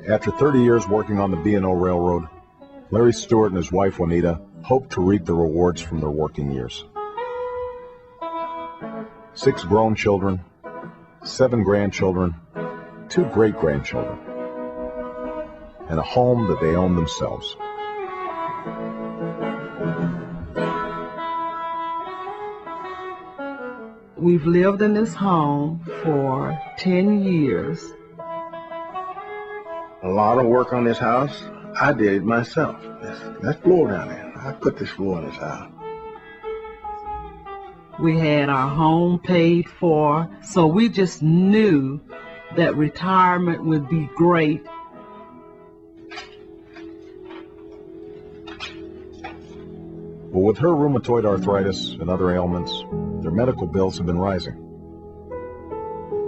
After 30 years working on the B&O Railroad, Larry Stewart and his wife Juanita hope to reap the rewards from their working years. 6 grown children, 7 grandchildren, 2 great-grandchildren, and a home that they own themselves. We've lived in this home for 10 years. A lot of work on this house, I did it myself. That floor down there, I put this floor in this house. We had our home paid for, so we just knew that retirement would be great. But with her rheumatoid arthritis and other ailments, their medical bills have been rising.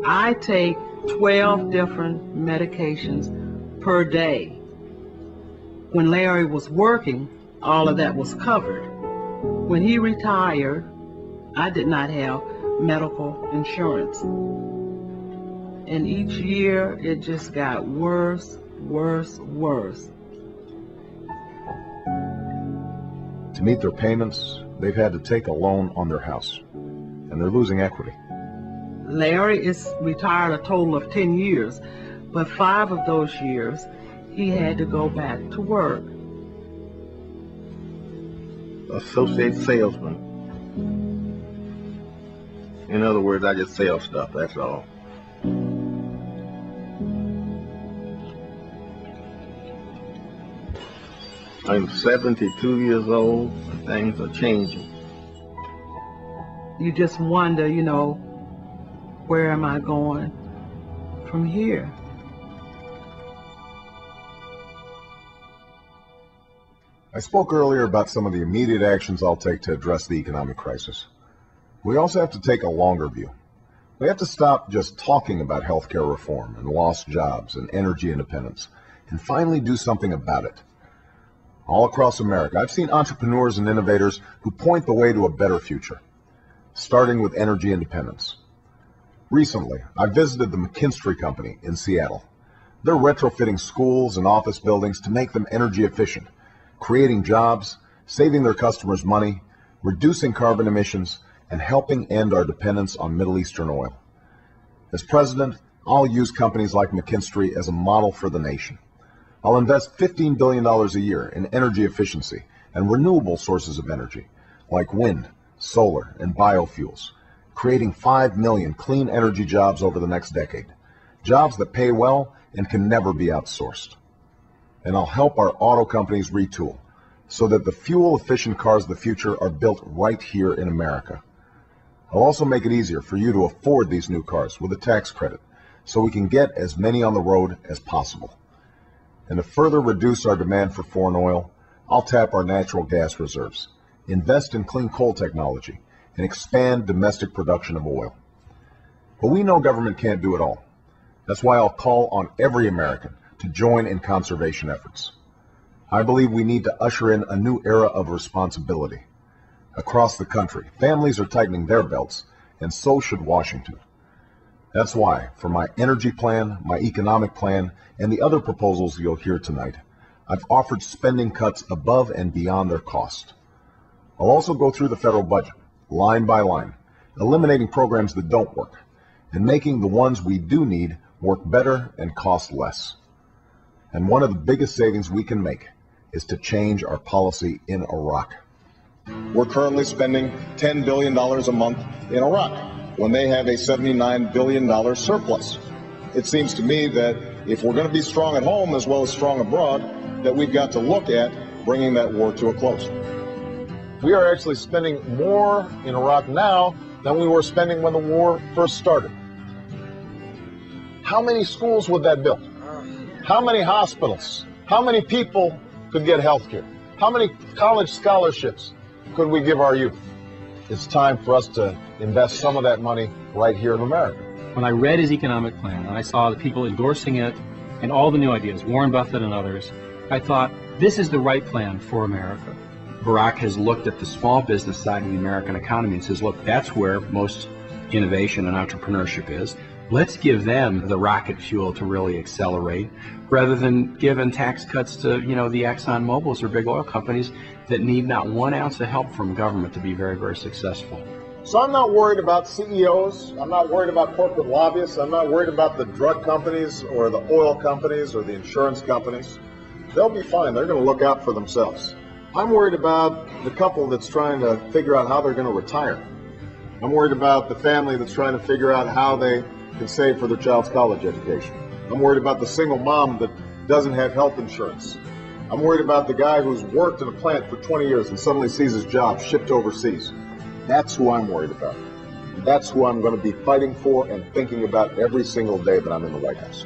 I take 12 different medications per day. When Larry was working, all of that was covered. When he retired, I did not have medical insurance. And each year, it just got worse, worse, worse. To meet their payments, they've had to take a loan on their house, and they're losing equity. Larry is retired a total of 10 years, but 5 of those years, he had to go back to work. Associate salesman. In other words, I just sell stuff, that's all. I'm 72 years old, and things are changing. You just wonder, you know, where am I going from here? I spoke earlier about some of the immediate actions I'll take to address the economic crisis. We also have to take a longer view. We have to stop just talking about healthcare reform and lost jobs and energy independence, and finally do something about it. All across America, I've seen entrepreneurs and innovators who point the way to a better future, starting with energy independence. Recently, I visited the McKinstry Company in Seattle. They're retrofitting schools and office buildings to make them energy efficient, creating jobs, saving their customers money, reducing carbon emissions, and helping end our dependence on Middle Eastern oil. As president, I'll use companies like McKinstry as a model for the nation. I'll invest $15 billion a year in energy efficiency and renewable sources of energy, like wind, solar, and biofuels, creating 5 million clean energy jobs over the next decade, jobs that pay well and can never be outsourced. And I'll help our auto companies retool so that the fuel-efficient cars of the future are built right here in America. I'll also make it easier for you to afford these new cars with a tax credit so we can get as many on the road as possible. And to further reduce our demand for foreign oil, I'll tap our natural gas reserves, invest in clean coal technology, and expand domestic production of oil. But we know government can't do it all. That's why I'll call on every American to join in conservation efforts. I believe we need to usher in a new era of responsibility. Across the country, families are tightening their belts, and so should Washington. That's why, for my energy plan, my economic plan, and the other proposals you'll hear tonight, I've offered spending cuts above and beyond their cost. I'll also go through the federal budget, line by line, eliminating programs that don't work, and making the ones we do need work better and cost less. And one of the biggest savings we can make is to change our policy in Iraq. We're currently spending $10 billion a month in Iraq, when they have a $79 billion surplus. It seems to me that if we're going to be strong at home as well as strong abroad, that we've got to look at bringing that war to a close. We are actually spending more in Iraq now than we were spending when the war first started. How many schools would that build? How many hospitals? How many people could get health care? How many college scholarships could we give our youth? It's time for us to invest some of that money right here in America. When I read his economic plan and I saw the people endorsing it and all the new ideas, Warren Buffett and others, I thought, this is the right plan for America. Barack has looked at the small business side of the American economy and says, look, that's where most innovation and entrepreneurship is. Let's give them the rocket fuel to really accelerate, rather than giving tax cuts to, the Exxon Mobils or big oil companies that need not 1 ounce of help from government to be very, very successful. So I'm not worried about CEOs. I'm not worried about corporate lobbyists. I'm not worried about the drug companies or the oil companies or the insurance companies. They'll be fine. They're going to look out for themselves. I'm worried about the couple that's trying to figure out how they're going to retire. I'm worried about the family that's trying to figure out how they can save for their child's college education. I'm worried about the single mom that doesn't have health insurance. I'm worried about the guy who's worked in a plant for 20 years and suddenly sees his job shipped overseas. That's who I'm worried about. That's who I'm going to be fighting for and thinking about every single day that I'm in the White House.